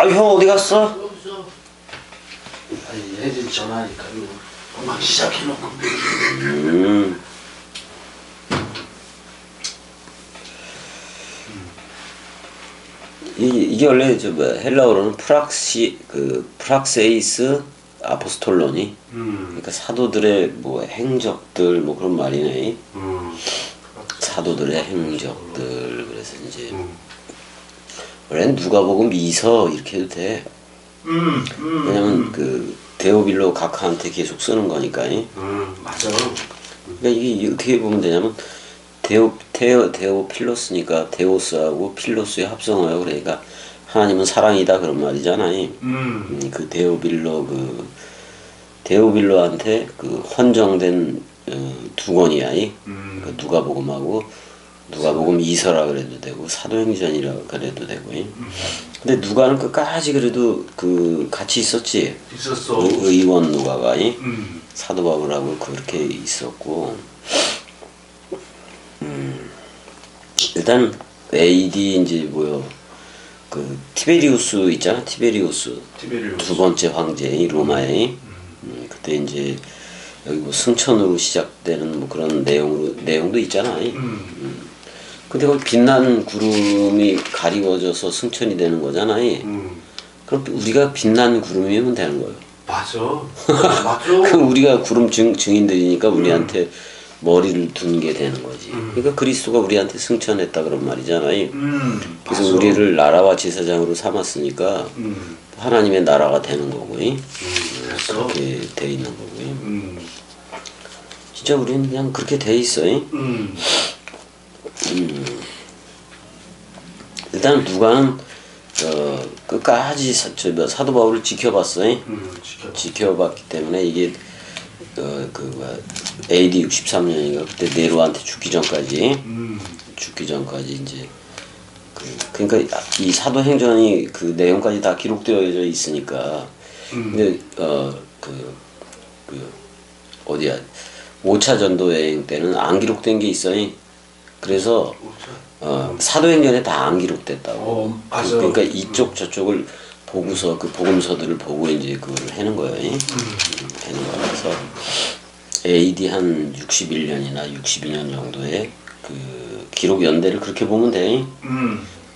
아, 형 어디 갔어? 여기서 아니 애들 전화하니까 이거 금방 시작해놓고 이게 원래 헬라어로는 프락세이스 아포스톨로니. 그러니까 사도들의 뭐 행적들 뭐 그런 말이네. 사도들의 행적들. 그래서 이제 원래는 누가복음 2서 이렇게 해도 돼. 왜냐면 그 데오빌로 각하한테 계속 쓰는 거니까. 맞아. 그러니까 이게 어떻게 보면 되냐면 데오필로스니까 데오스하고 필로스의 합성어요. 그러니까 하나님은 사랑이다 그런 말이잖아. 그 데오빌로한테 그 헌정된 두 권이야. 그 누가복음하고 누가복음 2서라 그래도 되고 사도행전이라 그래도 되고. 근데 누가는 끝까지 그래도 그 같이 있었지. 있었어. 의원 누가가 사도 바울하고 그렇게 있었고. 일단 AD 이제 뭐요 그 티베리우스 있잖아. 티베리우스 두 번째 황제 로마의 그때 이제 여기 뭐 승천으로 시작되는 뭐 그런 내용도 있잖아. 근데 거기 빛난 구름이 가리워져서 승천이 되는 거잖아. 그럼 우리가 빛난 구름이면 되는 거예요. 맞아. 맞아. 그럼 우리가 구름 증인들이니까 우리한테 머리를 둔 게 되는 거지. 그러니까 그리스도가 우리한테 승천했다 그런 말이잖아요. 그래서 맞아. 우리를 나라와 제사장으로 삼았으니까 하나님의 나라가 되는 거고. 그렇게 돼 있는 거고. 진짜 우리는 그냥 그렇게 돼 있어. 일단 누가는 끝까지 사도 바울을 지켜봤어. 지켜봤기 때문에 이게 AD 63년인가 그때 네로한테 죽기 전까지 이제 그러니까 이 사도행전이 그 내용까지 다 기록되어져 있으니까. 근데 어디야 5차 전도 여행 때는 안 기록된 게 있어. 그래서 사도행전에 다 안 기록됐다고. 맞아. 그러니까 이쪽 저쪽을 보고서 그 복음서들을 보고 이제 그걸 해는 거예요. 해는 거라서 AD 한 61년이나 62년 정도의 그 기록 연대를 그렇게 보면 돼.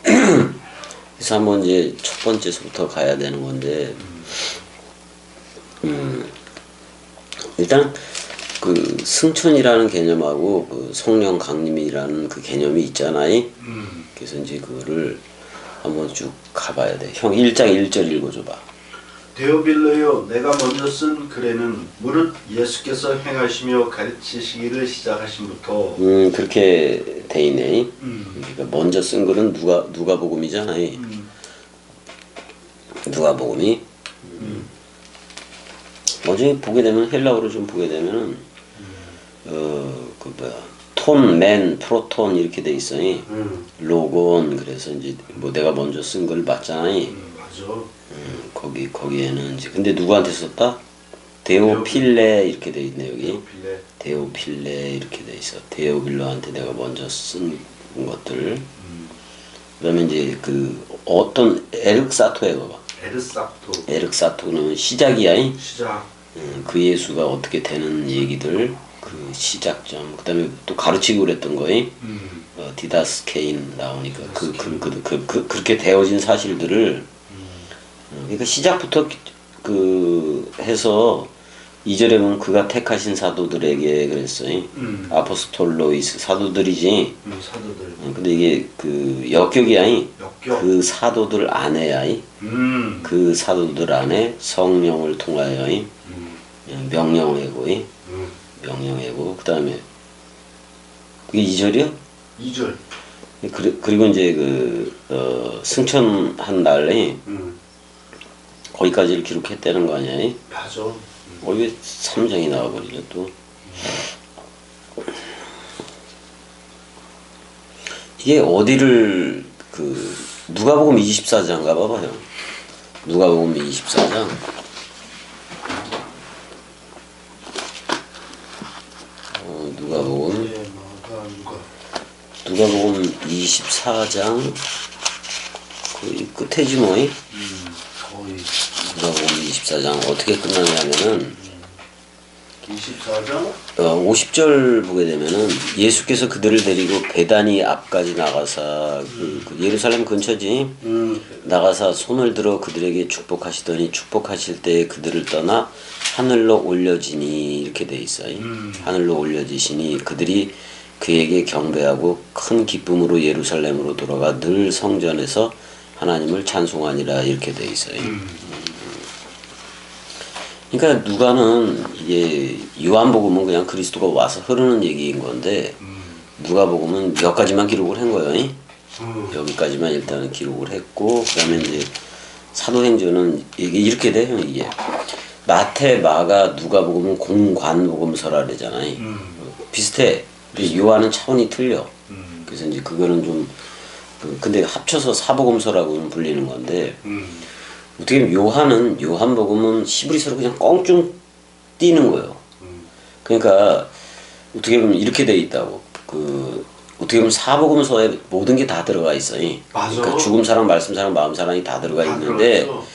그래서 한번 이제 첫 번째서부터 가야 되는 건데, 일단 그 승천이라는 개념하고 그 성령 강림이라는 그 개념이 있잖아요. 그래서 이제 그거를 한번 쭉 가봐야 돼. 형 1장 1절 읽어줘봐. 데오빌로여 내가 먼저 쓴 글에는 무릇 예수께서 행하시며 가르치시기를 시작하심부터 그렇게 돼 있네. 그러니까 먼저 쓴 글은 누가복음이잖아요. 누가복음이 먼저 보게 되면 헬라어로 좀 보게 되면은 그 뭐야 톤, 맨, 프로톤 이렇게 돼 있어. 로곤. 그래서 이제 뭐 내가 먼저 쓴 걸 맞잖아. 맞아. 거기에는 이제 근데 누구한테 썼다? 데오필레 이렇게 돼 있네 여기. 데오필레 이렇게 돼 있어. 데오빌로한테 내가 먼저 쓴 것들. 그다음에 이제 그 어떤 에륵사토에 봐봐. 에륵사토는 시작이야. 시작. 그 예수가 어떻게 되는 얘기들 그 시작점. 그다음에 또 가르치고 그랬던 거에 디다스케인 나오니까 그렇게 되어진 사실들을 그러니까 시작부터 그 해서 2절에 보면 그가 택하신 사도들에게 그랬어요. 아포스톨로이스 사도들이지. 사도들. 근데 이게 그 역격이야. 역격. 그 사도들 안에야. 그 사도들 안에 성령을 통하여 명령하고 명령하고 그다음에 그게 2절이요? 2절. 그리고 이제 승천한 날에 거기까지를 기록했다는 거 아니야? 맞아. 왜 3장이 나와버리죠 또? 이게 어디를 누가복음 24장 가봐봐요. 누가복음 24장. 누가복음 24장 거의 끝에지 뭐. 누가복음 24장 어떻게 끝나냐면은 24장 50절 보게 되면은 예수께서 그들을 데리고 베다니 앞까지 나가사 그 예루살렘 근처지 나가사 손을 들어 그들에게 축복하시더니 축복하실 때에 그들을 떠나 하늘로 올려지니 이렇게 돼 있어요. 하늘로 올려지시니 그들이 그에게 경배하고 큰 기쁨으로 예루살렘으로 돌아가 늘 성전에서 하나님을 찬송하니라 이렇게 돼 있어요. 그러니까 누가는 이게 요한복음은 그냥 그리스도가 와서 흐르는 얘기인 건데 누가복음은 몇 가지만 기록을 한 거예요. 여기까지만 일단은 기록을 했고 그다음에 이제 사도행전은 이게 이렇게 돼요. 이게 마태, 마가, 누가복음은 공관복음서라 그러잖아요. 비슷해. 근데 요한은 차원이 틀려. 그래서 이제 그거는 좀 근데 합쳐서 사복음서라고는 불리는 건데. 어떻게 보면 요한복음은 히브리서로 그냥 껑충 띄는 거예요. 그러니까 어떻게 보면 이렇게 돼 있다고. 어떻게 보면 사복음서에 모든 게 다 들어가 있어요. 맞아. 그러니까 죽음 사랑, 말씀 사랑, 마음 사랑이 다 들어가 있는데 들어있어.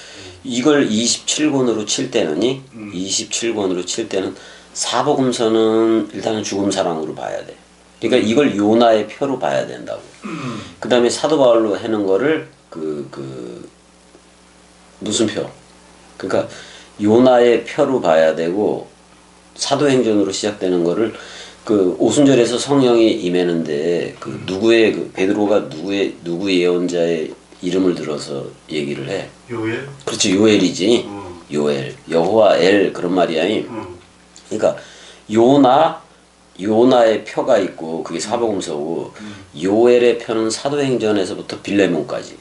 이걸 27권으로 칠 때는 27권으로 칠 때는 사복음서는 일단은 죽음 사랑으로 봐야 돼. 그러니까 이걸 요나의 표로 봐야 된다고. 그다음에 사도 바울로 해는 거를 무슨 표? 그러니까 요나의 표로 봐야 되고 사도행전으로 시작되는 거를 오순절에서 성령이 임하는데 누구의 베드로가 누구 예언자의 이름을 들어서 얘기를 해. 요엘? 그렇지 요엘이지. 요엘 여호와 엘 그런 말이야. 그러니까 요나의 표가 있고 그게 사복음서고 요엘의 표는 사도행전에서부터 빌레몬까지.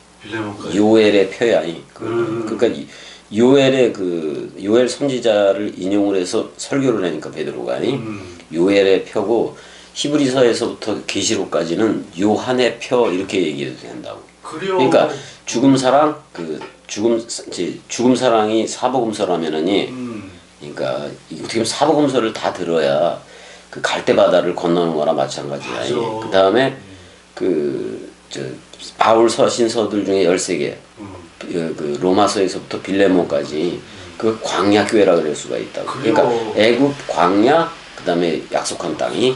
요엘의 표야. 그러니까 요엘의 요엘 선지자를 인용을 해서 설교를 하니까 베드로가 요엘의 표고 히브리서에서부터 계시록까지는 요한의 표 이렇게 얘기해도 된다고. 그래요. 그러니까 죽음 사랑 죽음 사랑이 사복음서라면은 그러니까 어떻게 보면 사복음서를 다 들어야 그 갈대바다를 건너는 거나 마찬가지야. 그다음에 바울 서신서들 중에 13개 로마서에서부터 빌레몬까지 그 광야 교회라 그럴 수가 있다고. 그러니까 애굽 광야 그다음에 약속한 땅이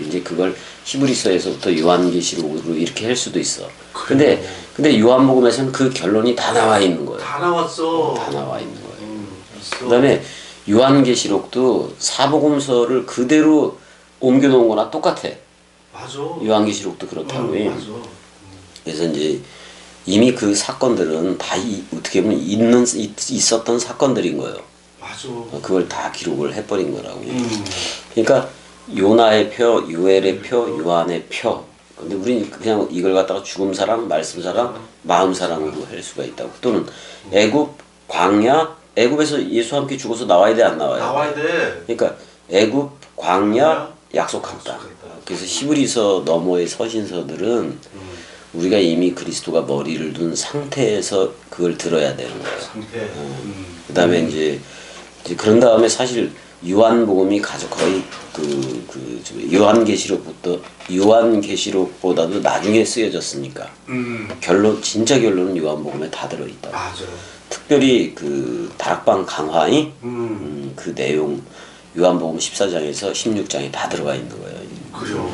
이제 그걸 히브리서에서부터 요한계시록으로 이렇게 할 수도 있어. 근데 요한복음에서는 그 결론이 다 나와 있는 거예요. 다 나왔어. 다 나와 있는 거예요. 그다음에 요한계시록도 사복음서를 그대로 옮겨 놓은 거나 똑같아. 맞아. 요한계시록도 그렇다고. 맞아. 그래서 이제 이미 그 사건들은 다 어떻게 보면 있었던 사건들인 거예요. 맞아. 그걸 다 기록을 해버린 거라고. 그러니까 요나의 표, 요엘의 표, 요한의 표. 근데 우리는 그냥 이걸 갖다가 죽음 사랑, 말씀 사랑, 마음 사랑으로 할 수가 있다고. 또는 애굽, 광야, 애굽에서 예수와 함께 죽어서 나와야 돼, 안 나와야 돼? 나와야 돼. 그러니까 애굽, 광야, 약속한 땅. 그래서 히브리서 너머의 서신서들은 우리가 이미 그리스도가 머리를 둔 상태에서 그걸 들어야 되는 거예요. 상태. 그다음에 이제 그런 다음에 사실 요한복음이 거의 요한계시록보다도 나중에 쓰여졌으니까 진짜 결론은 요한복음에 다 들어 있다. 맞아. 특별히 다락방 강화의 그 내용 요한복음 14장에서 16장에 다 들어가 있는 거예요. 그래요.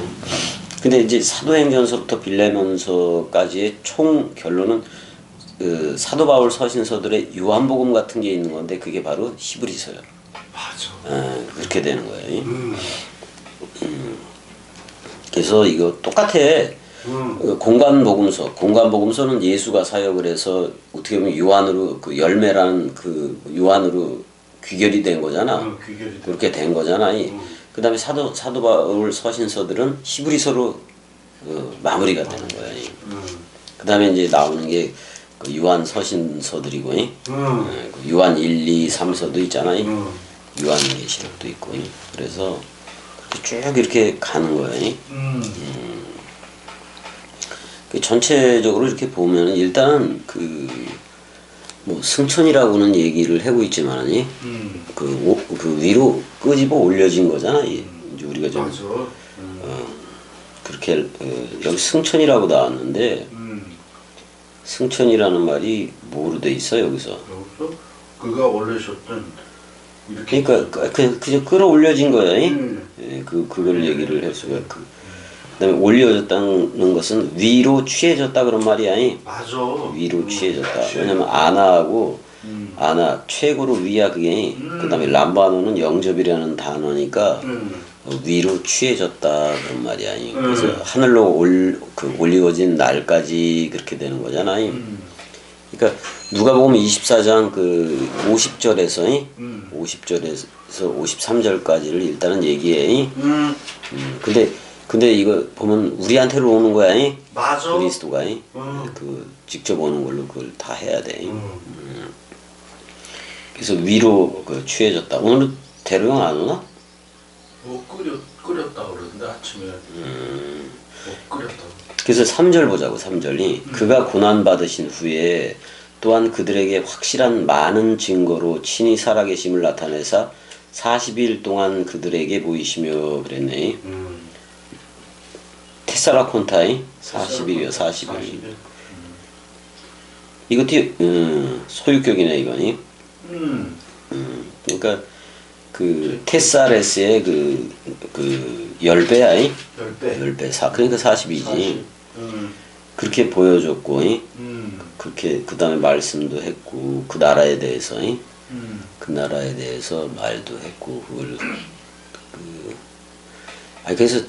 근데 이제 사도행전서부터 빌레몬서까지의 총 결론은 사도 바울 서신서들의 요한복음 같은 게 있는 건데 그게 바로 히브리서예요. 맞아. 그렇게 되는 거예요. 그래서 이거 똑같아. 공관복음서는 예수가 사역을 해서 어떻게 보면 요한으로 열매라는 요한으로 귀결이 된 거잖아. 그렇게 된 거잖아. 그 다음에 사도 바울 서신서들은 히브리서로 마무리가 되는 거야. 그 다음에 이제 나오는 게 요한 서신서들이고, 요한 1, 2, 3서도 있잖아요. 요한계시록도 있고, 그래서 쭉 이렇게 가는 거예요. 전체적으로 이렇게 보면 일단 뭐 승천이라고는 얘기를 하고 있지만 그 위로 끄집어 올려진 거잖아. 이제 우리가 좀 그렇게 여기 승천이라고 나왔는데 승천이라는 말이 뭐로 돼 있어 여기서? 그가 원래셨던 이렇게. 그러니까 그저 끌어올려진 거예요. 음. 예, 그걸 얘기를 할 수가 그다음에 올려졌다는 것은 위로 취해졌다 그런 말이야. 맞아. 위로 취해졌다. 왜냐면 아나하고 아나 최고로 위야 그게. 그다음에 람바노는 영접이라는 단어니까 위로 취해졌다 그런 말이야. 그래서 하늘로 올리워진 날까지 그렇게 되는 거잖아. 그러니까 누가복음 24장 그 50절에서 50절에서 53절까지를 일단은 얘기해. 근데 이거 보면 우리한테로 오는 거야. 맞아. 그리스도가 그 직접 오는 걸로 그걸 다 해야 돼. 그래서 위로 그 취해졌다. 오늘은 대로형 안 오나? 뭐 끓였다 그러는데 아침에. 뭐 끓였다. 그래서 3절 보자고. 3절이 그가 고난 받으신 후에 또한 그들에게 확실한 많은 증거로 친히 살아계심을 나타내사 40일 동안 그들에게 보이시며 그랬네. 테살라콘타이 40일이요. 40일. 이것도 소유격이네 이거니. 그러니까 그 테사레스의 그 10배야. 10배. 그러니까 40이지. 그렇게 보여줬고, 그렇게 그 다음에 말씀도 했고, 그 나라에 대해서, 그 나라에 대해서 말도 했고, 그걸 그래서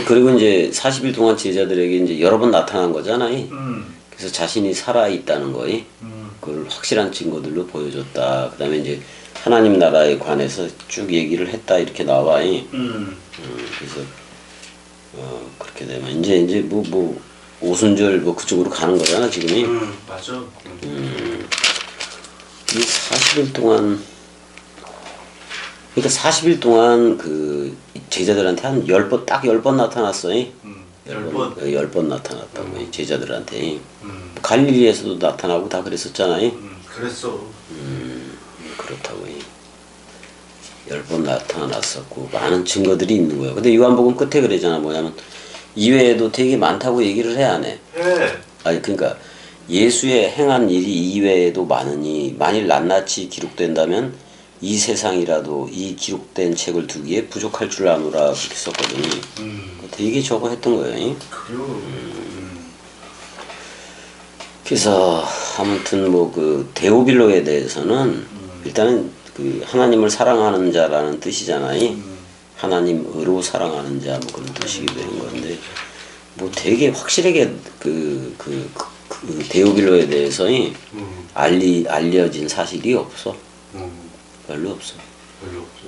그리고 이제 40일 동안 제자들에게 이제 여러 번 나타난 거잖아. 그래서 자신이 살아 있다는 거이. 그걸 확실한 증거들로 보여줬다. 그 다음에 이제 하나님 나라에 관해서 쭉 얘기를 했다 이렇게 나와. 그래서 그렇게 되면 이제 뭐 오순절 뭐 그쪽으로 가는 거잖아 지금이. 맞아. 이 40일 동안 그러니까 40일 동안 그 제자들한테 한 10번 딱 10번 나타났어. 10번. 10번 나타났다고 제자들한테. 갈릴리에서도 나타나고 다 그랬었잖아요. 그랬어. 그렇다고 10번 나타났었고 많은 증거들이 있는 거예요. 근데 요한복음 끝에 그러잖아. 뭐냐면 이외에도 되게 많다고 얘기를 해 안 해? 해. 아니 그러니까 예수의 행한 일이 이외에도 많으니 만일 낱낱이 기록된다면 이 세상이라도 이 기록된 책을 두기에 부족할 줄 아노라 그렇게 썼거든요. 되게 저거 했던 거예요. 그래요. 그래서 아무튼 뭐 그 데오빌로에 대해서는 일단은 그 하나님을 사랑하는 자라는 뜻이잖아요. 하나님으로 사랑하는 자 뭐 그런 뜻이기도 한 건데 뭐 되게 확실하게 그 데오빌로에 대해서 알려진 사실이 없어. 별로 없어. 별로 없어.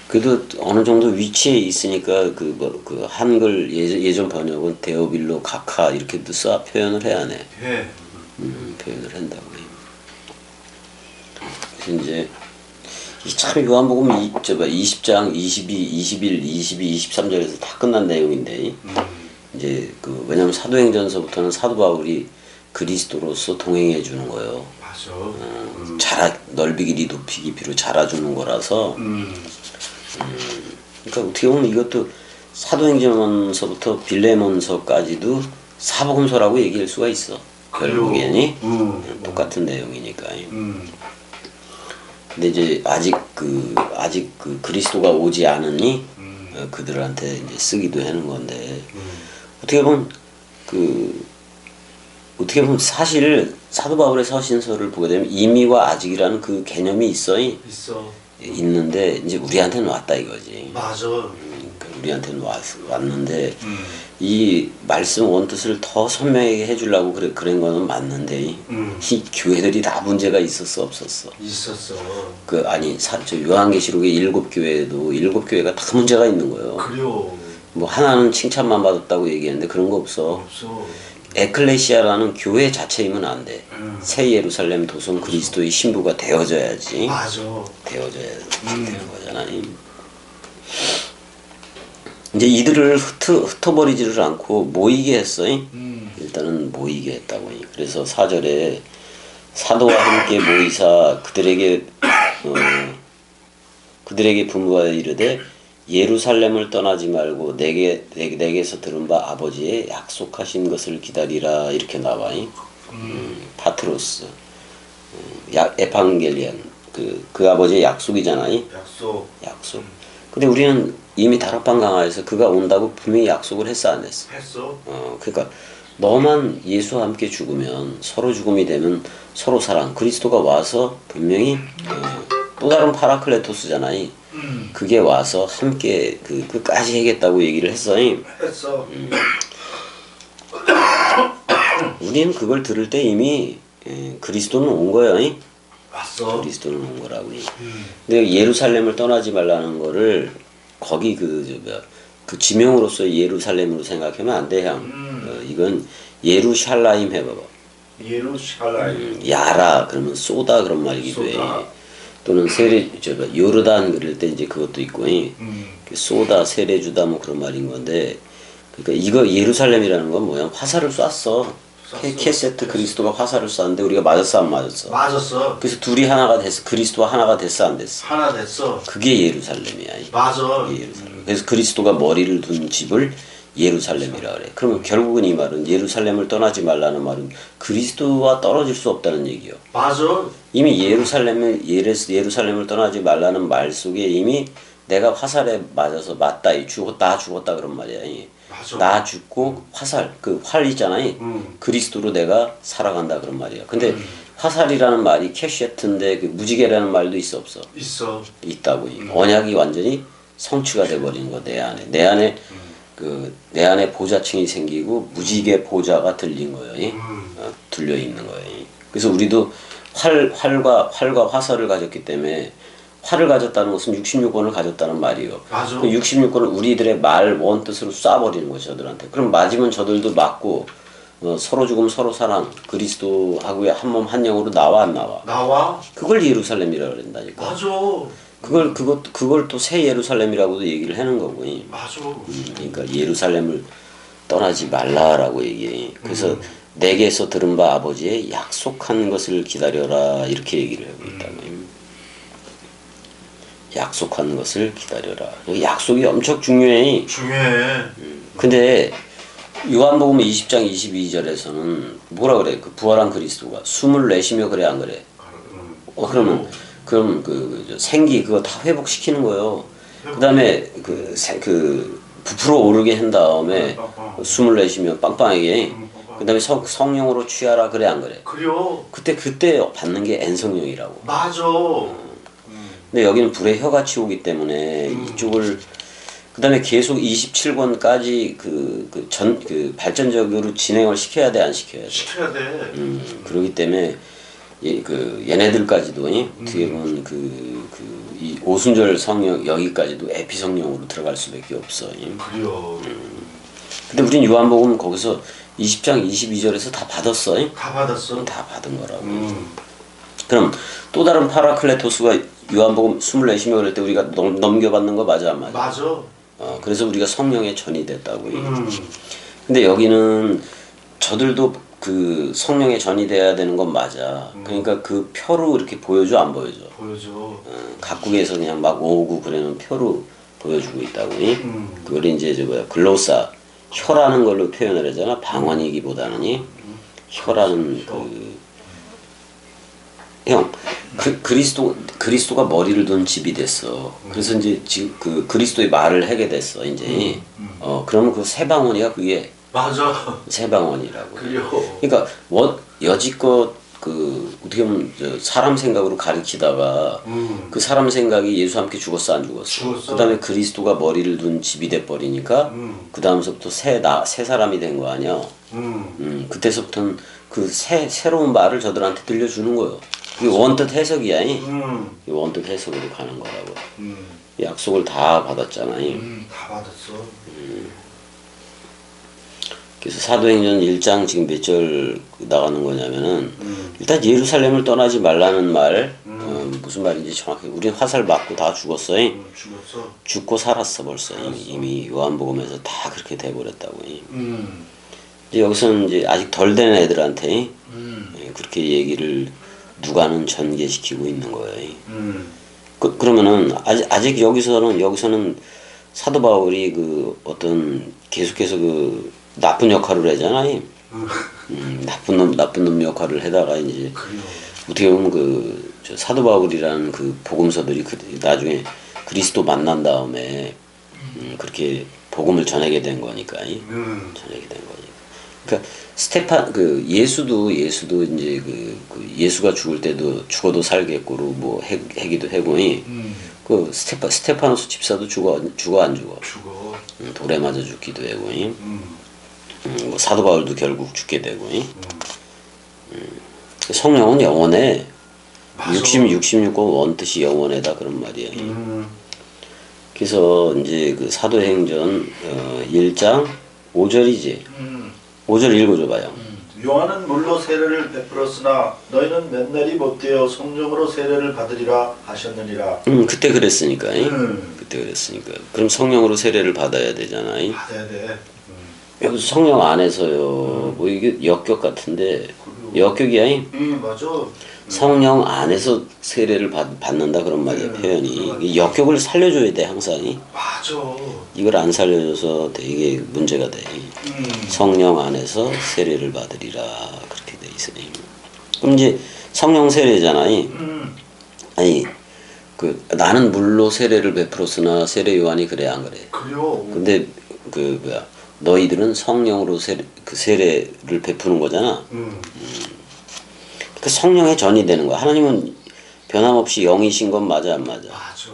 그래도 어느 정도 위치에 있으니까 그 한글 예전 번역은 데오빌로 각하 이렇게 써 표현을 해야 하네. 해. 표현을 한다고. 그래서 이제 참 요한복음 20장 22, 21, 22, 23절에서 다 끝난 내용인데 이제 그 왜냐면 사도행전서부터는 사도 바울이 그리스도로서 동행해 주는 거예요. 맞아. 넓이 길이 높이 깊이로 자라주는 거라서 그러니까 어떻게 보면 이것도 사도행전서부터 빌레몬서까지도 사복음서라고 얘기할 수가 있어. 결국에는 똑같은 내용이니까. 근데 이제 아직 그 그리스도가 오지 않으니 그들한테 이제 쓰기도 하는 건데 어떻게 보면 사실 사도 바울의 서신서를 보게 되면 이미와 아직이라는 그 개념이 있어. 있는데 이제 우리한테는 왔다 이거지. 맞아. 우리한테는 왔는데 이 말씀 원뜻을 더 선명하게 해주려고 그런 거는 맞는데 이 교회들이 다 문제가 있었어 없었어? 있었어. 저 요한계시록의 7교회에도 7교회가 다 문제가 있는 거예요. 그래요. 뭐 하나는 칭찬만 받았다고 얘기했는데 그런 거 없어. 에클레시아라는 교회 자체이면 안 돼. 새 예루살렘 도성 그리스도의 신부가 되어져야지. 맞아. 되어져야 되는 거잖아. 이제 이들을 흩어버리지를 않고 모이게 했어. 일단은 모이게 했다고. 그래서 4절에 사도와 함께 모이사 그들에게 분부하여 이르되 예루살렘을 떠나지 말고 내게서 들은 바 아버지의 약속하신 것을 기다리라 이렇게 나와. 파트로스, 에판겔리안, 그 아버지의 약속이잖아요. 약속. 근데 우리는 이미 다락방 강화에서 그가 온다고 분명히 약속을 했어, 안 했어? 했어. 그러니까 너만 예수와 함께 죽으면 서로 죽음이 되면 서로 사랑. 그리스도가 와서 분명히 또 다른 파라클레토스잖아요. 그게 와서 함께 끝까지 하겠다고 얘기를 했어요. 했어. 우리는 그걸 들을 때 이미 그리스도는 온 거예요. 왔어. 그리스도는 온 거라고. 근데 예루살렘을 떠나지 말라는 거를 거기 그 지명으로서의 예루살렘으로 생각하면 안 돼, 형. 이건 예루샬라임 해봐봐. 예루살렘. 야라 그러면 쏘다 그런 말이기도 해. 또는 요르단 그럴 때 이제 그것도 있고, 쏘다 세례주다 뭐 그런 말인 건데, 그러니까 이거 예루살렘이라는 건 뭐야? 화살을 쐈어. 케세트 그리스도가 화살을 쐈는데 우리가 맞았어, 안 맞았어? 맞았어. 그래서 둘이 하나가 됐어. 그리스도와 하나가 됐어, 안 됐어? 하나 됐어. 그게 예루살렘이야. 맞아. 그게 예루살렘. 그래서 그리스도가 머리를 둔 집을 예루살렘이라 그래. 그러면 결국은 이 말은 예루살렘을 떠나지 말라는 말은 그리스도와 떨어질 수 없다는 얘기요. 맞아. 이미 예루살렘을 떠나지 말라는 말 속에 이미 내가 화살에 맞아서 맞다, 죽었다 그런 말이야. 맞아. 나 죽고 화살, 그 활 있잖아요. 그리스도로 내가 살아간다 그런 말이야. 근데 화살이라는 말이 캐시에트인데 그 무지개라는 말도 있어, 없어? 있어. 있다고. 언약이 완전히 성취가 돼버리는 거, 내 안에. 내 안에 보좌층이 생기고 무지개 보좌가 들린 거예요. 들려 있는 거예요. 그래서 우리도 활과 화살을 가졌기 때문에 활을 가졌다는 것은 66권을 가졌다는 말이에요. 맞아. 그 66권을 우리들의 말 원뜻으로 쏴버리는 거죠, 저들한테. 그럼 맞으면 저들도 맞고 서로 죽음 서로 사랑 그리스도하고의 한 몸 한 영으로 나와 안 나와? 나와. 그걸 예루살렘이라고 그런다니까. 맞아. 그걸 또 새 예루살렘이라고도 얘기를 하는 거고. 맞아. 그러니까 예루살렘을 떠나지 말라라고 얘기해. 그래서 내게서 들은 바 아버지의 약속한 것을 기다려라 이렇게 얘기를 하고 있다고. 약속한 것을 기다려라. 약속이 엄청 중요해. 중요해. 근데 요한복음 20장 22절에서는 뭐라 그래? 그 부활한 그리스도가 숨을 내쉬며 그래, 안 그래? 그럼 생기 그거 다 회복시키는 거예요. 그다음에 부풀어 오르게 한 다음에 숨을 내쉬며 빵빵하게. 그다음에 성령으로 취하라 그래, 안 그래? 그래요. 그때 받는 게 N성령이라고. 맞아. 근데 여기는 불의 혀같이 오기 때문에 이쪽을 그다음에 계속 27권까지 발전적으로 진행을 시켜야 돼, 안 시켜야 돼? 시켜야 돼. 그러기 때문에 얘네들까지도 어떻게 보면 이 오순절 성령 여기까지도 에피 성령으로 들어갈 수밖에 없어. 그래요. 근데 우린 요한복음 거기서 20장 22절에서 다 받았어. 다 받았어. 다 받은 거라고. 그럼 또 다른 파라클레토스가 요한복음 24시며 그럴 때 우리가 넘겨받는 거 맞아, 안 맞아? 맞아. 그래서 우리가 성령의 전이 됐다고. 근데 여기는 저들도 그 성령의 전이 돼야 되는 건 맞아. 그러니까 그 표로 이렇게 보여줘, 안 보여줘? 보여줘. 각국에서 그냥 막 오고 그러는 표로 보여주고 있다고. 그걸 이제 글로사 혀라는 걸로 표현을 하잖아. 방언이기보다는 혀라는 그리스도가 머리를 둔 집이 됐어. 그래서 이제 지금 그리스도의 말을 하게 됐어. 이제 그러면 그 새 방언이야, 그게. 맞아. 새 방언이라고. 그래요. 그러니까 여지껏 어떻게 보면 사람 생각으로 가르치다가 그 사람 생각이 예수와 함께 죽었어, 안 죽었어? 죽었어. 그다음에 그리스도가 머리를 둔 집이 돼 버리니까 그 다음서부터 새 사람이 된 거 아니야. 그때서부터는 새로운 말을 저들한테 들려주는 거예요. 그게 원뜻 해석이야. 원뜻 해석으로 가는 거라고. 약속을 다 받았잖아요. 다 받았어. 그래서 사도행전 1장 지금 몇 절 나가는 거냐면은 일단 예루살렘을 떠나지 말라는 말 무슨 말인지 정확히 우린 화살 맞고 다 죽었어. 죽었어. 죽고 살았어 벌써. 이미 요한복음에서 다 그렇게 돼버렸다고. 이제 여기서는 이제 아직 덜 된 애들한테 그렇게 얘기를 누가는 전개시키고 있는 거예요. 그러면은 아직 여기서는 사도 바울이 어떤 계속해서 나쁜 역할을 하잖아요. 나쁜 놈 역할을 해다가 이제 그래요. 어떻게 보면 저 사도 바울이라는 그 복음서들이 나중에 그리스도 만난 다음에 그렇게 복음을 전하게 된 거니까 전하게 된 거니까. 그러니까 예수도 이제 그 예수가 죽을 때도 죽어도 살겠고로 뭐 해기도 하고 그 스테파노스 집사도 죽어 안 죽어. 죽어. 돌에 맞아 죽기도 하고 뭐 사도 바울도 결국 죽게 되고 성령은 영원해. 66권 원뜻이 영원하다 그런 말이야. 그래서 이제 그 사도행전 1장 5절이지. 5절 읽어줘봐요. 요한은 물로 세례를 베풀었으나 너희는 맨날이 못되어 성령으로 세례를 받으리라 하셨느니라. 그때 그랬으니까. 그때 그랬으니까. 그럼 성령으로 세례를 받아야 되잖아. 받아야 돼. 여기서 성령 안에서요. 뭐 이게 역격 같은데 역격이야. 맞아. 성령 안에서 세례를 받는다 그런 말이야 표현이. 역격을 살려줘야 돼 항상. 맞아. 이걸 안 살려줘서 되게 문제가 돼. 성령 안에서 세례를 받으리라 그렇게 돼 있어요. 그럼 이제 성령 세례잖아. 아니 나는 물로 세례를 베풀었으나 세례 요한이 그래 안 그래? 그래요. 근데 너희들은 성령으로 세례를 베푸는 거잖아. 그 성령의 전이 되는 거야. 하나님은 변함없이 영이신 건 맞아 안 맞아? 맞아.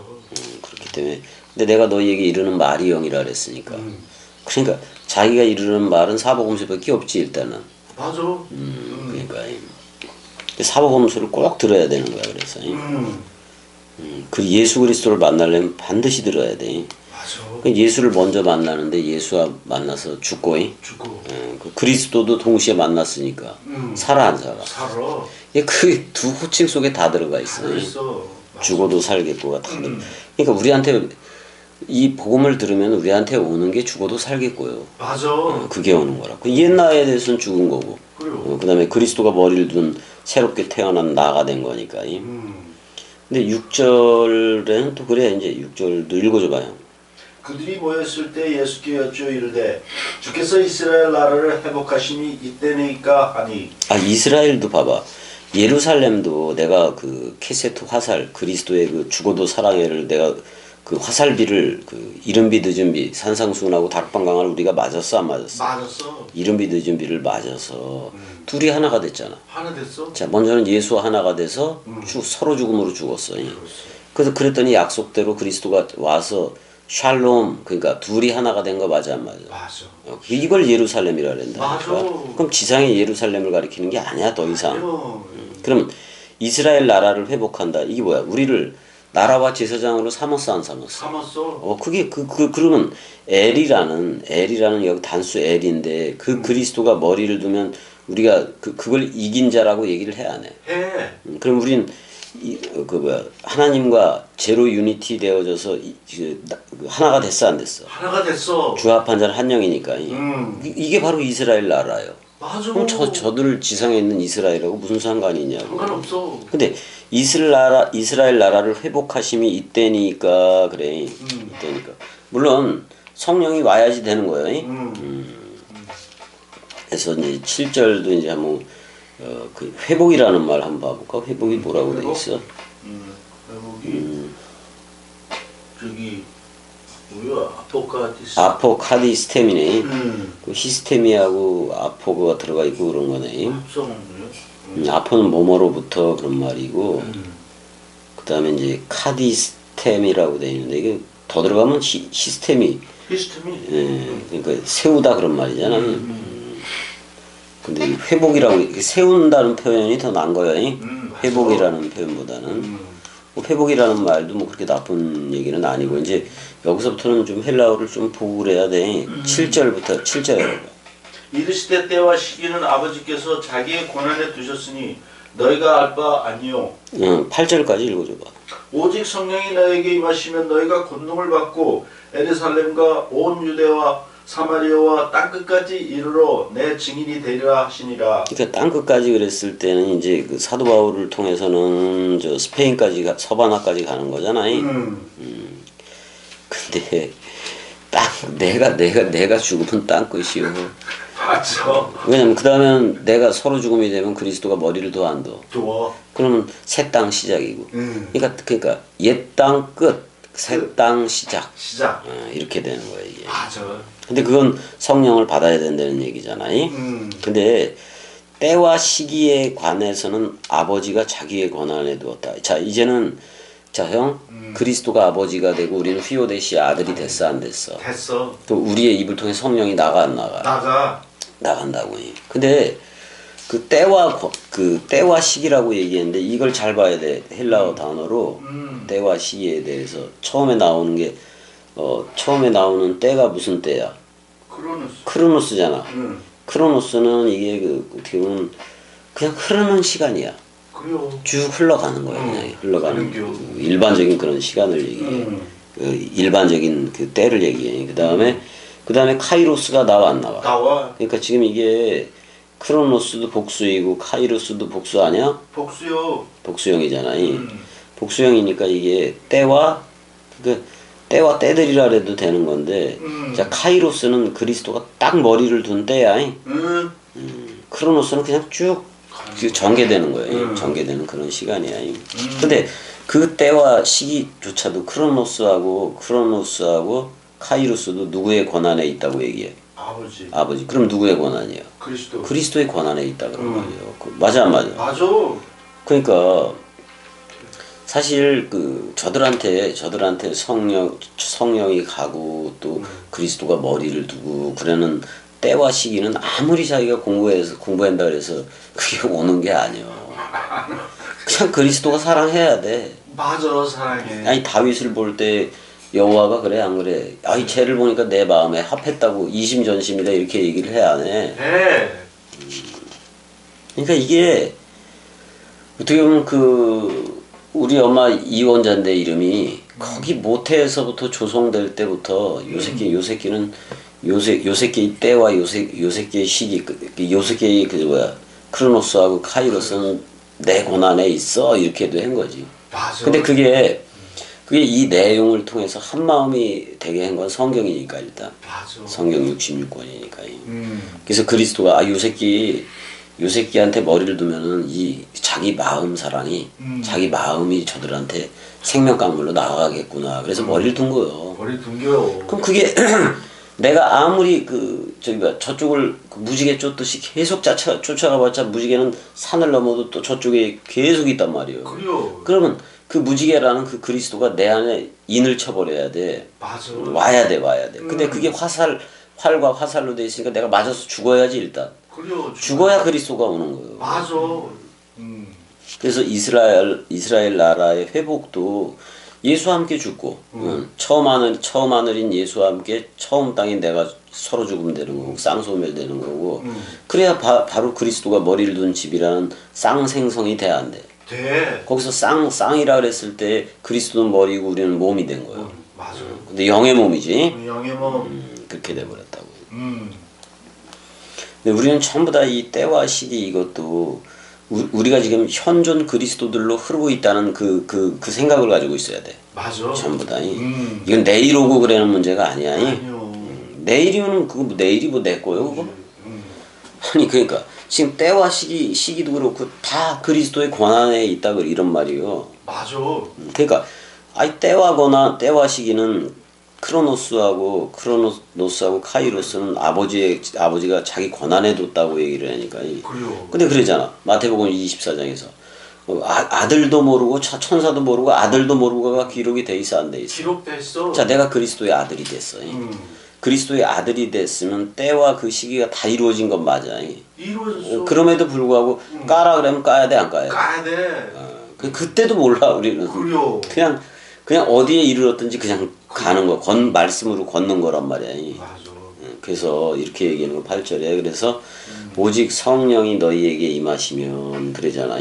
그렇기 때문에 근데 내가 너희에게 이르는 말이 영이라 그랬으니까. 그러니까 자기가 이르는 말은 사복음서밖에 없지 일단은. 맞아. 그러니까 사복음서를 꼭 들어야 되는 거야. 그래서 그 예수 그리스도를 만나려면 반드시 들어야 돼. 맞아. 예수를 먼저 만나는데 예수와 만나서 죽고. 그 그리스도도 동시에 만났으니까 살아 안 살아? 살아. 그 두 호칭 속에 다 들어가 있어. 있어. 죽어도 살겠고가 다 들어. 그러니까 우리한테 이 복음을 들으면 우리한테 오는 게 죽어도 살겠고요. 맞아. 그게 오는 거라. 그 옛날에 대해서는 죽은 거고. 그래요. 그다음에 그리스도가 머리를 둔 새롭게 태어난 나가 된 거니까. 근데 6절에는 또 그래. 이제 6절도 읽어줘봐요. 그들이 모였을 때 예수께 여쭈어 이르되 주께서 이스라엘 나라를 회복하심이 이때니까 하니. 이스라엘도 봐봐. 예루살렘도 내가 그 케세트 화살 그리스도의 그 죽어도 사랑해를 내가 그 화살비를 그 이른비 늦은비 산상수훈하고 다락방강을 우리가 맞았어 안 맞았어? 맞았어. 이른비 늦은비를 맞아서 둘이 하나가 됐잖아. 하나 됐어. 자 먼저는 예수와 하나가 돼서 서로 죽음으로 죽었어. 그래서 그랬더니 약속대로 그리스도가 와서 샬롬 그러니까 둘이 하나가 된 거 맞아 안 맞아? 맞아. 이걸 예루살렘이라 그런다. 맞아. 그럼 지상의 예루살렘을 가리키는 게 아니야 더 이상. 아니요. 그럼 이스라엘 나라를 회복한다. 이게 뭐야? 우리를 나라와 제사장으로 삼았어 안 삼았어? 삼았어. 그게 그러면 엘이라는 여기 단수 엘인데 그 그리스도가 머리를 두면 우리가 그걸 이긴 자라고 얘기를 해야 안 해? 해. 그럼 우린 하나님과 제로 유니티 되어져서 하나가 됐어 안 됐어? 하나가 됐어. 주합한 자는 한 영이니까. 이게 바로 이스라엘 나라예요. 맞아. 그럼 저들 지상에 있는 이스라엘하고 무슨 상관이 있냐고. 상관없어. 근데 이스라엘 나라를 회복하심이 이때니까 그래. 이때니까. 물론 성령이 와야지 되는 거예요. 그래서 이제 7절도 이제 한번 그 회복이라는 말 한번 봐볼까? 회복이 뭐라고 돼 있어? 회복이 저기 뭐야 아포카디스템이네. 그 히스테미하고 아포가 들어가 있고 그런 거네. 합성이요? 아포는 뭐뭐로부터 그런 말이고 그 다음에 이제 카디스템이라고 돼 있는데 이게 더 들어가면 시스템이 그러니까 세우다 그런 말이잖아. 근데 회복이라고 세운다는 표현이 더 나은 거야. 회복이라는 표현보다는. 뭐 회복이라는 말도 뭐 그렇게 나쁜 얘기는 아니고 이제 여기서부터는 좀 헬라어를 좀 보고 그래야 돼. 7절부터 7절. 이르시되 때와 시기는 아버지께서 자기의 권한에 두셨으니 너희가 알 바 아니요. 8절까지 읽어줘봐. 오직 성령이 너에게 임하시면 너희가 권능을 받고 에르살렘과 온 유대와 사마리아와 땅끝까지 이르러 내 증인이 되리라 하시니라. 그러니까 땅끝까지 그랬을 때는 이제 그 사도 바울을 통해서는 저 스페인까지 서바나까지 가는 거잖아. 근데 내가 죽으면 땅끝이요. 맞죠. 왜냐면 그 다음엔 내가 서로 죽음이 되면 그리스도가 머리를 둬 안 둬. 둬. 그러면 새 땅 시작이고. 그러니까 옛 땅 끝, 새 땅 시작. 시작. 이렇게 되는 거야 이게. 맞아. 근데 그건 성령을 받아야 된다는 얘기잖아요. 근데 때와 시기에 관해서는 아버지가 자기의 권한에 두었다. 자 이제는 자 형 그리스도가 아버지가 되고 우리는 휘오데시의 아들이 됐어 안 됐어? 됐어. 또 우리의 입을 통해 성령이 나가 안 나가? 나가. 나간다고. 근데 그 때와 시기라고 얘기했는데 이걸 잘 봐야 돼. 헬라어 단어로 때와 시기에 대해서 처음에 나오는 게 처음에 나오는 때가 무슨 때야? 크로노스. 크로노스잖아. 크로노스는 이게 어떻게 보면 그냥 흐르는 시간이야. 그래요. 쭉 흘러가는 거야. 그냥 흘러가는 일반적인 그런 시간을 얘기해. 일반적인 그 때를 얘기해. 그다음에 카이로스가 나와 안 나와? 나와. 그러니까 지금 이게 크로노스도 복수이고 카이로스도 복수 아니야? 복수요. 복수형이잖아. 복수형이니까 이게 때와 때들이라 해도 되는 건데 자 카이로스는 그리스도가 딱 머리를 둔 때야. 크로노스는 그냥 쭉 전개되는 거예요. 전개되는 그런 시간이야. 근데 그 때와 시기조차도 크로노스하고 카이로스도 누구의 권한에 있다고 얘기해? 아버지. 그럼 누구의 권한이야? 그리스도의 권한에 있다 그런 말이에요. 맞아 안 맞아? 맞아. 그러니까 사실 저들한테 성령이 가고 또 그리스도가 머리를 두고 그러는 때와 시기는 아무리 자기가 공부한다 그래서 그게 오는 게 아니야. 그냥 그리스도가 사랑해야 돼. 맞아, 사랑해. 아니 다윗을 볼 때 여호와가 그래 안 그래? 아이 쟤를 보니까 내 마음에 합했다고 이심전심이다 이렇게 얘기를 해 안 해? 네. 그러니까 이게 어떻게 보면 우리 엄마 이원자인데 이름이 거기 모태에서부터 조성될 때부터 요새끼는 요새끼의 때와 요새끼의 시기 요새끼의 크로노스하고 카이로스는 내 권한에 있어 이렇게도 한 거지. 맞아. 근데 그게 이 내용을 통해서 한 마음이 되게 한 건 성경이니까 일단. 맞아. 성경 66권이니까. 그래서 그리스도가 요새끼한테 머리를 두면은 이 자기 마음 사랑이 자기 마음이 저들한테 생명강물로 나가겠구나. 그래서 머리를 둔 거예요. 머리 둔겨. 그럼 그게 내가 아무리 저쪽을 무지개 쫓듯이 계속 쫓아가봤자 무지개는 산을 넘어도 또 저쪽에 계속 있단 말이에요. 그래요. 그러면 그 무지개라는 그 그리스도가 내 안에 인을 쳐버려야 돼. 맞아. 와야 돼. 근데 그게 활과 화살로 돼 있으니까 내가 맞아서 죽어야지 일단. 그래요. 죽어야 그리스도가 오는 거예요. 맞아. 그래서 이스라엘 나라의 회복도 예수와 함께 죽고 처음 하늘인 예수와 함께 처음 땅인 내가 서로 죽으면 되는 거고 쌍소멸되는 거고 그래야 바로 그리스도가 머리를 둔 집이라는 쌍생성이 돼야 안 돼. 거기서 쌍이라 그랬을 때 그리스도는 머리고 우리는 몸이 된 거예요. 맞아. 근데 영의 몸이지. 영의 몸. 그렇게 돼버렸다고. 근데 우리는 전부 다 이 때와 시기 이것도 우리가 지금 현존 그리스도들로 흐르고 있다는 그 생각을 가지고 있어야 돼. 맞아. 전부 다. 이건 내일 오고 그러는 문제가 아니야. 내일이면 내일이 내 거요 그거? 아니 그러니까 지금 때와 시기도 그렇고 다 그리스도의 권한에 있다 이런 말이에요. 맞아. 그러니까 때와 시기는 크로노스하고 카이로스는 아버지가 자기 권한에 뒀다고 얘기를 하니까. 그래요. 근데 그러잖아. 마태복음 24장에서 아들도 모르고 천사도 모르고 아들도 모르고가 기록이 돼 있어 안 돼 있어? 기록됐어. 자, 내가 그리스도의 아들이 됐어. 그리스도의 아들이 됐으면 때와 그 시기가 다 이루어진 건 맞아. 이루어졌어. 그럼에도 불구하고 까라 그러면 까야 돼 안 까야 돼? 까야 돼. 그때도 몰라 우리는. 그래요. 그냥 어디에 이르렀든지 그냥 가는 거, 말씀으로 걷는 거란 말이야. 맞아. 그래서 이렇게 얘기하는 거 8절에 그래서 오직 성령이 너희에게 임하시면 그러잖아.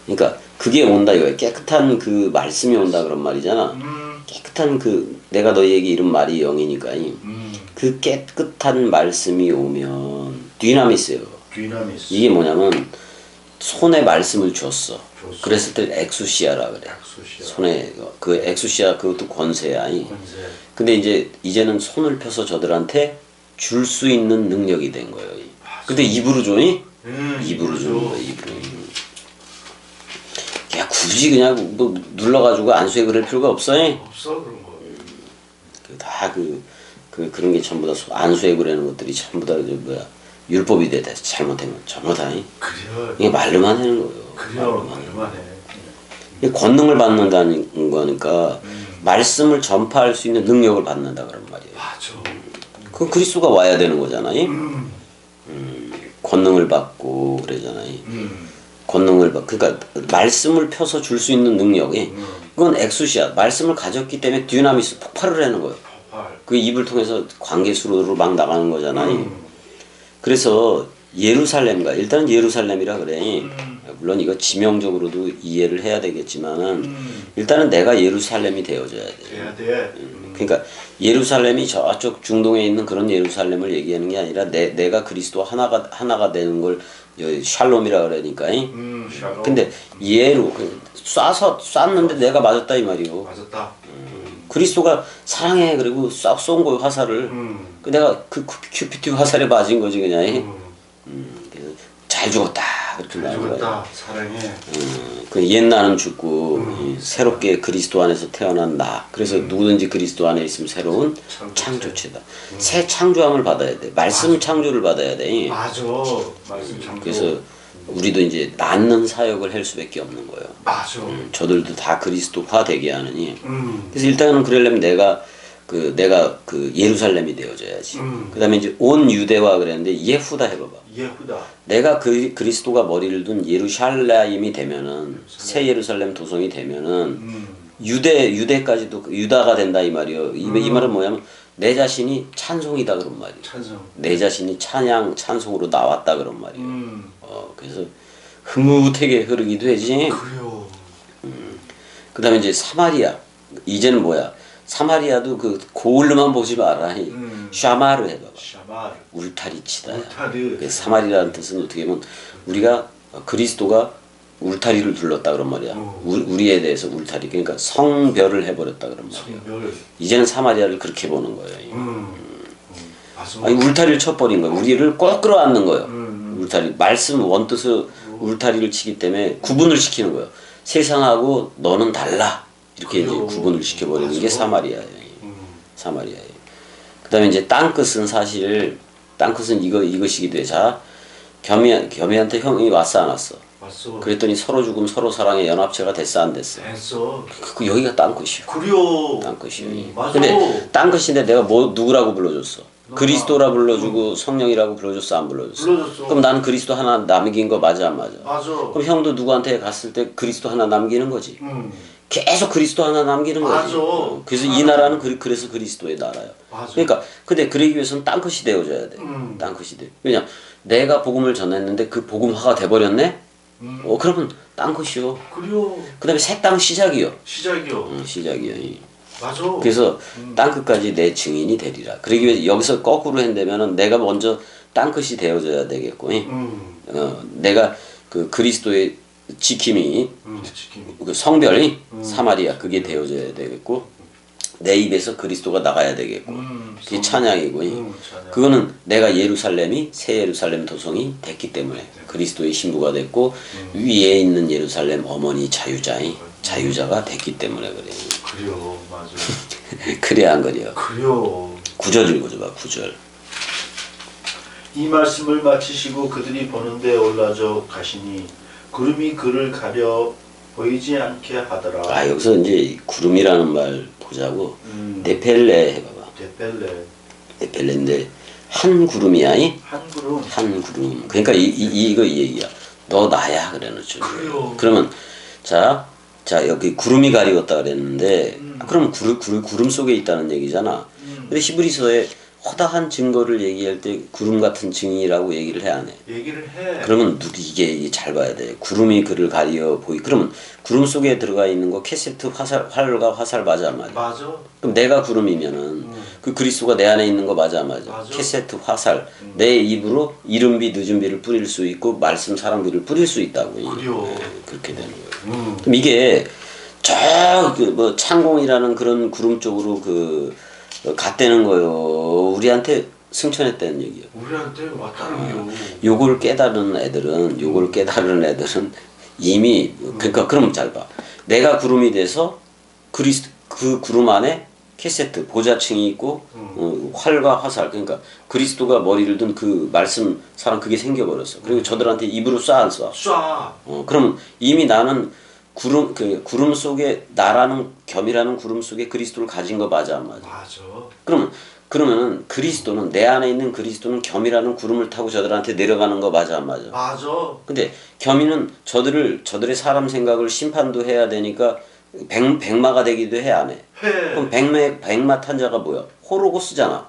그러니까 그게 온다 이거야. 깨끗한 그 말씀이 온다 그런 말이잖아. 깨끗한 내가 너희에게 이런 말이 영이니까. 그 깨끗한 말씀이 오면 디나미스예요. 디나미스. 이게 뭐냐면 손에 말씀을 줬어. 줬어. 그랬을 때 엑수시아라 그래. 엑수시아. 손에 그 엑수시아 그것도 권세야. 권세. 근데 이제는 손을 펴서 저들한테 줄 수 있는 능력이 된 거예요. 근데 입으로 줘니? 입으로 주는 거야. 입으로. 야 굳이 그냥 뭐 눌러가지고 안수해 그럴 필요가 없어. 없어 그런 거. 그런 게 전부 다 안수해 그러는 것들이 전부 다 율법이 돼. 잘못하면 전부 다. 그래요. 이게 말로만 하는 거예요. 그래요. 말만 해. 이게 권능을 받는다는 거니까 말씀을 전파할 수 있는 능력을 받는다 그런 말이에요. 맞아. 그 그리스도가 와야 되는 거잖아요. 권능을 받고 그러잖아요. 권능을 받. 그러니까 말씀을 펴서 줄 수 있는 능력이 그건 엑수시아. 말씀을 가졌기 때문에 듀나미스 폭발을 하는 거예요. 폭발. 그 입을 통해서 관계수로로 막 나가는 거잖아요. 그래서 예루살렘과 일단은 예루살렘이라 그래. 물론 이거 지명적으로도 이해를 해야 되겠지만은 일단은 내가 예루살렘이 되어져야 돼. 돼야 돼. 그러니까 예루살렘이 저쪽 중동에 있는 그런 예루살렘을 얘기하는 게 아니라 내가 그리스도 하나가 되는 걸 샬롬이라 그러니까. 샬롬. 근데 쐈는데 내가 맞았다 이 말이요. 맞았다. 그리스도가 사랑해 그리고 쏜 거요 화살을. 그 내가 그 큐피트 화살에 맞은 거지 그냥. 그래서 잘 죽었다 그렇게 잘 말하는 거야. 죽었다. 사랑해. 그 옛날은 죽고 새롭게 그리스도 안에서 태어난 나. 그래서 누구든지 그리스도 안에 있으면 새로운 창조체다. 새 창조함을 받아야 돼. 말씀 창조를 받아야 돼. 맞아. 말씀 창조. 그래서 우리도 이제 낳는 사역을 할 수밖에 없는 거예요. 맞아. 저들도 다 그리스도화 되게 하느니. 그래서 일단은 그러려면 내가 예루살렘이 되어져야지. 그다음에 이제 온 유대와 그랬는데 예후다 해봐봐. 예후다. 내가 그리스도가 머리를 둔 예루살렘이 되면은 새 예루살렘 도성이 되면은 유대까지도 유다가 된다 이 말이요. 이 말은 뭐냐면 내 자신이 찬송이다 그런 말이에요. 찬송. 내 자신이 찬송으로 나왔다 그런 말이에요. 그래서 흐뭇하게 흐르기도 되지. 그래요. 그다음에 이제 사마리아. 이제는 뭐야? 사마리아도 그 고을로만 보지 마라. 샤마르 해봐봐. 샤마르. 울타리치다. 울타리. 사마리라는 뜻은 어떻게 보면 우리가 그리스도가 울타리를 둘렀다 그런 말이야. 우리에 대해서 울타리. 그러니까 성별을 해버렸다 그런 말이야. 성별. 이제는 사마리아를 그렇게 보는 거예요. 맞아. 아니 울타리를 쳐버린 거야. 우리를 꼭 끌어안는 거예요. 울타리. 말씀 원뜻을 울타리를 치기 때문에 구분을 시키는 거예요. 세상하고 너는 달라. 이렇게 이제 구분을 시켜버리는 게 사마리아예요. 사마리아예요. 그다음에 이제 땅끝은 사실 땅끝은 이것이기도 해. 자, 겸이한테 형이 왔어 안 왔어? 왔어. 그랬더니 서로 죽음 서로 사랑의 연합체가 됐어 안 됐어? 됐어. 여기가 땅끝이요. 그래요. 땅끝이요. 맞아. 근데 땅끝인데 내가 누구라고 불러줬어? 그리스도라 불러주고 성령이라고 불러줬어 안 불러줬어? 불러줬어. 그럼 나는 그리스도 하나 남긴 거 맞아 안 맞아? 맞아. 그럼 형도 누구한테 갔을 때 그리스도 하나 남기는 거지. 계속 그리스도 하나 남기는 거지. 맞아. 그래서 이 나라는 그래서 그리스도의 나라야. 맞아. 그러니까 근데 그러기 위해서는 땅끝이 되어져야 돼. 땅끝이 돼. 왜냐? 내가 복음을 전했는데 그 복음화가 돼버렸네. 그러면 땅끝이요. 그래요. 그다음에 새 땅 시작이요. 시작이요. 시작이요. 맞아. 그래서 땅끝까지 내 증인이 되리라. 그러기 위해서 여기서 거꾸로 한다면은 내가 먼저 땅끝이 되어져야 되겠고, 내가 그 그리스도의 지킴이, 그 성별이 사마리아 그게 되어져야 되겠고, 내 입에서 그리스도가 나가야 되겠고, 그게 찬양이고, 그거는 내가 예루살렘이 새 예루살렘 도성이 됐기 때문에 그리스도의 신부가 됐고 위에 있는 예루살렘 어머니 자유자가 됐기 때문에 그래요. 그래요. 맞아. 그래야 한 거려. 그래요. 9절 읽어줘봐. 9절. 이 말씀을 마치시고 그들이 보는데 올라져 가시니 구름이 그를 가려 보이지 않게 하더라. 여기서 이제 구름이라는 말 보자고. 네펠레 해봐봐. 네펠레인데 한 구름이야. 한 구름. 한 구름. 그러니까 이거 이 얘기야. 너 나야 그래놓죠. 그래요. 그러면 자 여기 구름이 가리웠다 그랬는데 그럼 구름 속에 있다는 얘기잖아. 근데 히브리서에 허다한 증거를 얘기할 때 구름 같은 증인이라고 얘기를 해 안 해? 얘기를 해. 그러면 이게 잘 봐야 돼. 구름이 그를 가리어 보이. 그러면 구름 속에 들어가 있는 거 캐세트 활과 화살 맞아 안 맞아? 맞아. 그럼 내가 구름이면은 그 그리스도가 내 안에 있는 거 맞아 안 맞아? 맞아. 캐세트 화살 내 입으로 이른비 늦은비를 뿌릴 수 있고 말씀 사랑비를 뿌릴 수 있다고. 그래요. 그렇게 되는 거예요. 그럼 이게 뭐 창공이라는 그런 구름 쪽으로 갔다는 거요. 우리한테 승천했다는 얘기예요. 우리한테 왔다는 게. 요걸 깨달은 애들은 이미 그러니까 그럼 잘 봐. 내가 구름이 돼서 그 구름 안에 캐세트 보좌층이 있고 활과 화살 그러니까 그리스도가 머리를 든 그 말씀 사람 그게 생겨버렸어. 그리고 저들한테 입으로 쏴 안 쏴? 쏴. 그러면 이미 나는 구름 속에 나라는 겸이라는 구름 속에 그리스도를 가진 거 맞아 안 맞아? 맞아. 그러면은 그리스도는 내 안에 있는 그리스도는 겸이라는 구름을 타고 저들한테 내려가는 거 맞아 안 맞아? 맞아. 근데 겸이는 저들의 사람 생각을 심판도 해야 되니까 백마가 되기도 해 안 해? 해. 그럼 백마 탄 자가 뭐야? 호로고스잖아.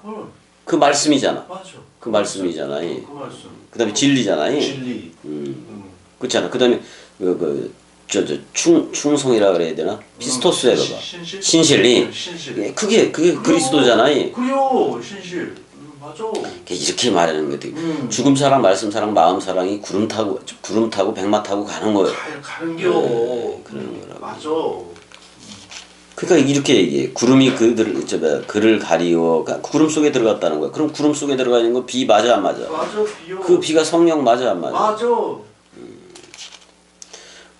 그 말씀이잖아. 맞아. 그 말씀이잖아. 그 말씀. 그다음에 진리잖아. 진리. 그렇잖아. 그다음에 충성이라 그래야 되나? 피스토스에 봐봐. 신실이. 신실. 그게 그리스도잖아. 그래요. 신실. 맞아. 이렇게 말하는 거지. 죽음 사랑, 말씀 사랑, 마음 사랑이 구름 타고 백마 타고 가는 거예요. 가는겨. 그러는 거라고. 맞아. 그러니까 이렇게 얘기해. 구름이 그를 가리워 구름 속에 들어갔다는 거야. 그럼 구름 속에 들어가 있는 거 비 맞아 안 맞아? 맞아. 비요. 그 비가 성령 맞아 안 맞아? 맞아.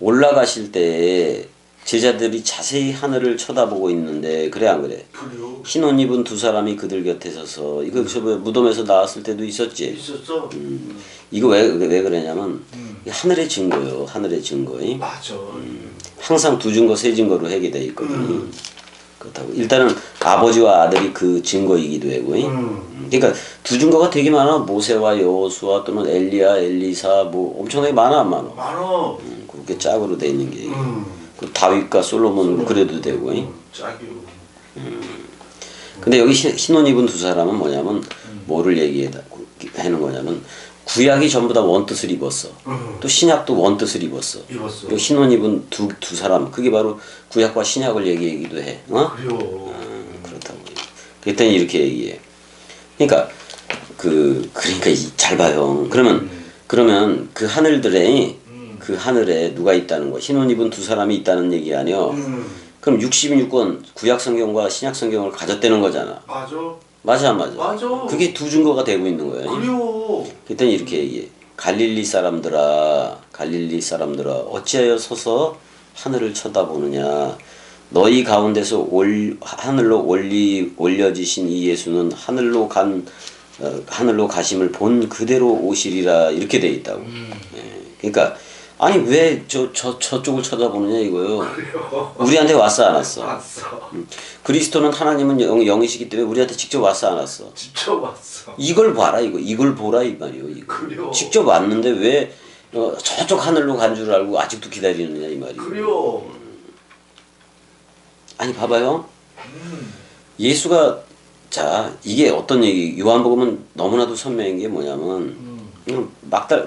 올라가실 때 제자들이 자세히 하늘을 쳐다보고 있는데 그래 안 그래? 그래요. 흰 옷 입은 두 사람이 그들 곁에 서서 이거 무덤에서 나왔을 때도 있었지. 있었어. 이거 왜 그러냐면 하늘의 증거요. 하늘의 증거. 맞아. 항상 두 증거 세 증거로 하게 돼 있거든. 그렇다고 일단은 아버지와 아들이 그 증거이기도 하고. 그러니까 두 증거가 되게 많아. 모세와 여호수아 또는 엘리야, 엘리사 뭐 엄청나게 많아 안 많아. 많아. 그렇게 짝으로 돼 있는 게. 그 다윗과 솔로몬으로 그래도 되고. 짝이요. 근데 여기 흰 옷 입은 두 사람은 뭐냐면 뭐를 얘기하는 거냐면 구약이 전부 다 원뜻을 입었어. 또 신약도 원뜻을 입었어. 입었어. 흰 옷 입은 두 사람 그게 바로 구약과 신약을 얘기하기도 해. 그래요. 그렇다고. 그랬더니 이렇게 얘기해. 그러니까 잘 봐요. 그러면 그 하늘에 누가 있다는 거? 흰 옷 입은 두 사람이 있다는 얘기 아니요? 그럼 66권 구약 성경과 신약 성경을 가졌다는 거잖아. 맞아. 맞아 안 맞아? 맞아. 그게 두 증거가 되고 있는 거야. 그래요. 그랬더니 이렇게 얘기해. 갈릴리 사람들아 어찌하여 서서 하늘을 쳐다보느냐. 너희 가운데서 하늘로 올려지신 이 예수는 하늘로 가심을 본 그대로 오시리라 이렇게 돼 있다고. 그러니까 아니 왜 저쪽을 쳐다보느냐 이거요. 우리한테 왔어 안 왔어? 왔어. 그리스도는 하나님은 영이시기 때문에 우리한테 직접 왔어 안 왔어? 직접 왔어. 이걸 봐라 이걸 보라 이 말이요. 그래요. 직접 왔는데 왜 저쪽 하늘로 간 줄 알고 아직도 기다리느냐 이 말이요. 그래요. 아니 봐봐요. 예수가 자 이게 어떤 얘기? 요한복음은 너무나도 선명한 게 뭐냐면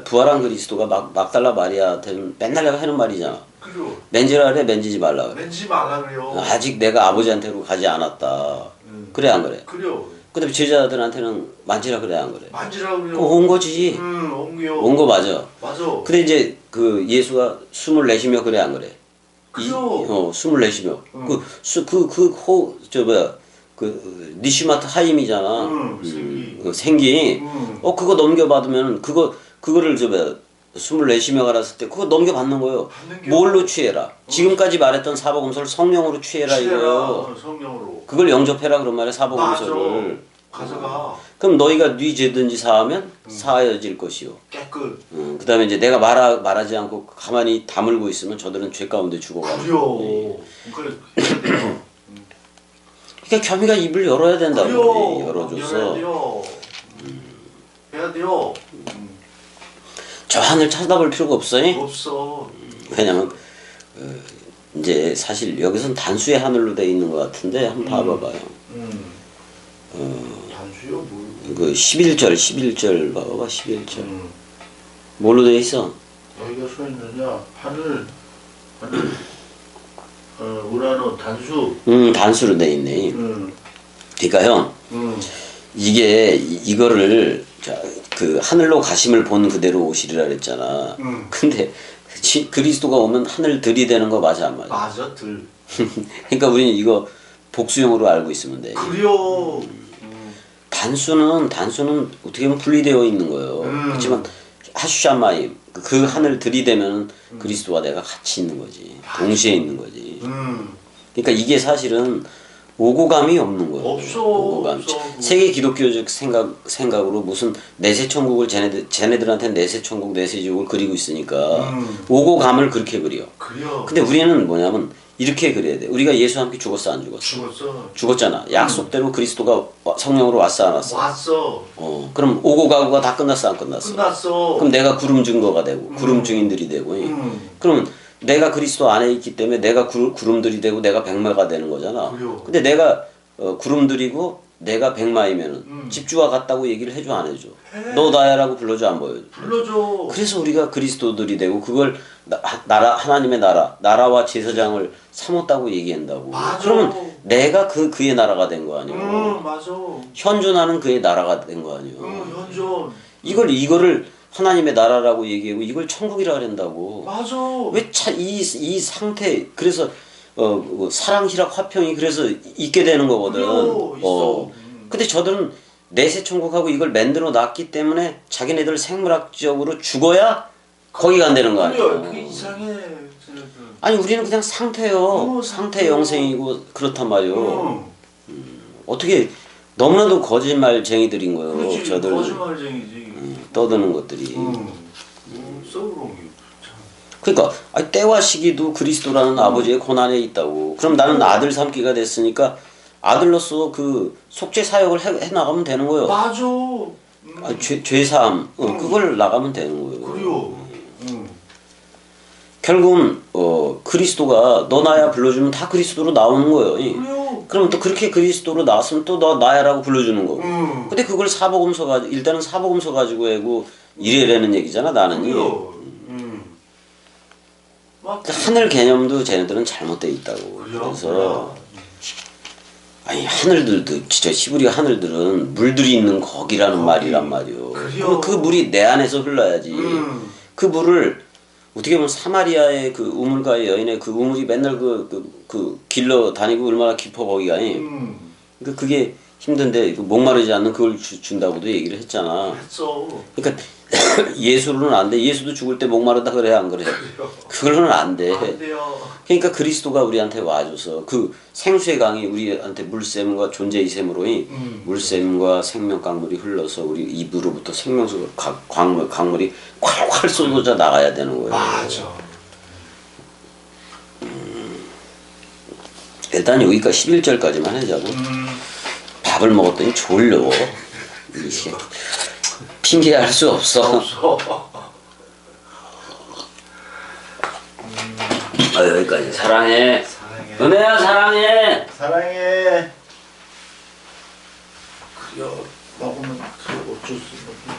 부활한 그리스도가 막달라 마리아한테는 맨날 내가 하는 말이잖아. 그래요. 맨지라 그래 맨지지 말라 그래. 맨지 말라 그래요. 아직 내가 아버지한테로 가지 않았다. 그래 안 그래? 그래요. 근데 제자들한테는 만지라 그래 안 그래? 만지라 그래요. 그럼 온 거지. 온게요. 온 거 맞아. 맞아. 근데 이제 그 예수가 숨을 내쉬며 그래 안 그래? 그래요. 숨을 내쉬며 니시마트 하임이잖아. 생기. 그거 넘겨받으면 그거를 숨을 내쉬며 가랐을 때 그거 넘겨받는 거예요. 뭘로 취해라? 지금까지 말했던 사복음서를 성령으로 취해라 이거요. 성령으로. 그걸 영접해라 그런 말이야 사복음서를. 가져가. 그럼 너희가 네 죄든지 사하면 사하여질 것이요. 깨끗. 그 다음에 이제 내가 말하지 않고 가만히 다물고 있으면 저들은 죄 가운데 죽어가는 거예요. 그러니까 겸이가 입을 열어야 된다고. 열어줘서. 해야 돼요. 저 하늘 쳐다볼 필요가 없어요. 없어. 왜냐면 이제 사실 여기선 단수의 하늘로 돼 있는 것 같은데 한번 봐봐봐요. 단수의 단수요 뭘? 그 11절 봐봐 11절. 뭘로 돼 있어? 여기가 써 있느냐? 하늘 우라노 단수. 단수로 돼 있네. 음. 그러니까요. 이게 이거를 그 하늘로 가심을 본 그대로 오시리라 그랬잖아. 근데 그리스도가 오면 하늘 들이대는 거 맞아 안 맞아? 맞아 들. 그러니까 우리는 이거 복수형으로 알고 있으면 돼. 그래요. 단수는 어떻게 보면 분리되어 있는 거예요. 그렇지만 하슈샤마임 그 하늘 들이대면 그리스도와 내가 같이 있는 거지. 동시에 있는 거지. 그러니까 이게 사실은 오고감이 없는 거예요. 없어. 오고감. 없어. 세계 기독교적 생각으로 무슨 내세 천국을 쟤네들한테 내세 천국 내세 지옥을 그리고 있으니까 오고감을 그렇게 그려. 그래요. 근데 우리는 뭐냐면 이렇게 그려야 돼. 우리가 예수와 함께 죽었어 안 죽었어? 죽었어. 죽었잖아. 약속대로 그리스도가 성령으로 왔어 안 왔어? 왔어. 그럼 오고 가고가 다 끝났어 안 끝났어? 끝났어. 그럼 내가 구름 증거가 되고 구름 증인들이 되고 그러면 내가 그리스도 안에 있기 때문에 내가 구름들이 되고 내가 백마가 되는 거잖아. 그래요. 근데 내가 구름들이고 내가 백마이면은 집주와 같다고 얘기를 해줘 안 해줘? 너 나야라고 불러줘 안 보여줘? 불러줘. 그래서 우리가 그리스도들이 되고 그걸 나라 하나님의 나라와 제사장을 삼았다고 얘기한다고. 맞아. 그러면 내가 그의 나라가 된 거 아니에요? 맞아. 현존하는 그의 나라가 된 거 아니에요? 현존. 이거를 하나님의 나라라고 얘기하고 이걸 천국이라 그런다고. 맞아. 왜 이 상태 그래서 뭐 사랑 희락 화평이 그래서 있게 되는 거거든. 그래요, 있어. 근데 저들은 내세 천국하고 이걸 만들어 놨기 때문에 자기네들 생물학적으로 죽어야 거기가 안 되는 거 아니에요. 그게 이상해. 아니 우리는 그냥 상태요. 상태 상태요. 영생이고 그렇단 말이에요. 어떻게 너무나도 거짓말쟁이들인 거예요. 그렇지. 저들 거짓말쟁이지. 떠드는 것들이. 썩으로 게. 그러니까 때와 시기도 그리스도라는 아버지의 고난에 있다고. 그럼 나는 아들 삼기가 됐으니까 아들로서 그 속죄 사역을 해 나가면 되는 거예요. 맞아. 죄사함 그걸 나가면 되는 거예요. 그래요. 결국은 그리스도가 너 나야 불러주면 다 그리스도로 나오는 거예요. 그래요. 그럼 또 그렇게 그리스도로 나왔으면 또 너 나야라고 불러주는 거고. 근데 그걸 사복음서 가지고 일단은 사복음서 가지고 하고 이래라는 얘기잖아 나는. 그래요. 하늘 개념도 쟤네들은 잘못돼 있다고. 그래서 아니 하늘들도 진짜 시부리 하늘들은 물들이 있는 거기라는 말이란 말이요. 그 물이 내 안에서 흘러야지. 그 물을 어떻게 보면 사마리아의 그 우물가의 여인의 그 우물이 맨날 그 길러 다니고 얼마나 깊어 거기가. 그러니까 그게 힘든데 목마르지 않는 그걸 준다고도 얘기를 했잖아. 했어. 그러니까 예수로는 안 돼. 예수도 죽을 때 목마르다 그래 안 그래? 그걸로는 안 돼. 안 돼요. 그러니까 그리스도가 우리한테 와줘서 그 생수의 강이 우리한테 물샘과 존재의 샘으로 물샘과 생명 강물이 흘러서 우리 입으로부터 생명수 강물이 콸콸 쏟아져 나가야 되는 거예요. 맞아. 일단 여기까지 11절까지만 하자고. 밥을 먹었더니 졸려. 핑계할 수 없어. 여기까지. 사랑해. 은혜야 사랑해. 사랑해. 그래. 먹으면 어쩔 수 없어.